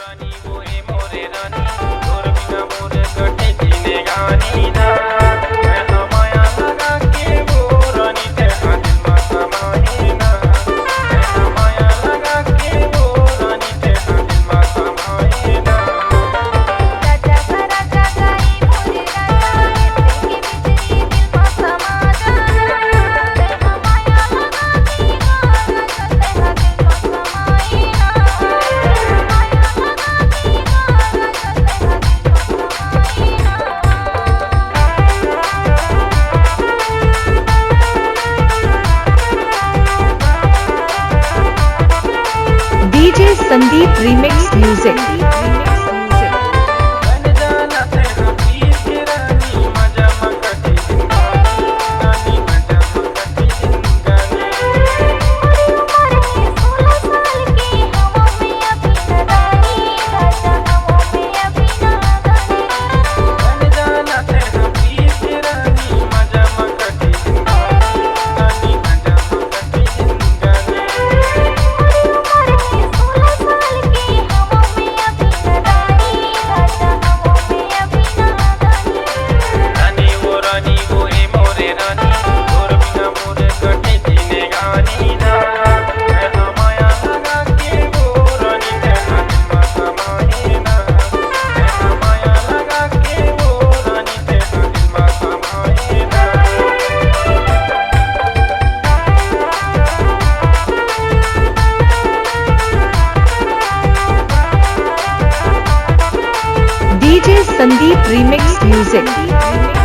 रानी मोहे मोरे रानी तोर बिना मोर कटे जीने गानी ना मैं हमाया लगा के वो रानी तेरा दिल में समाए ना मैं हमाया लगा के वो रानी तेरा दिल में समाए ना राजा का राजा गाई मोरे राजा तेरे भीतरी दिल में समा जाना मैं हमाया लगा के वो राजा तेरा दिल में समाए ना DJ Sandeep Remix Music. बन जाना तेरा पीर के रानी मजा मकटी जिंदगानी मजा मकटी जिंदगानी उम्र है 16 साल की हवा में अभी नादानी राजा हवा में अभी नादानी बन जाना तेरा पीर के रानी मजा मकटी जिंदगानी मजा मकटी जिंदगानी उम्र है 16 साल की हवा में अभी नादानी राजा हवा में अभी नादानी रानी वो ए मोरे रानी तोर बिना मोर कटे जीने गानी ना मैं हमाया लगा के वो रानी तेरा दिल में समाए ना मैं हमाया लगा के वो रानी तेरा दिल में समाए ना DJ Sandeep Remix Music.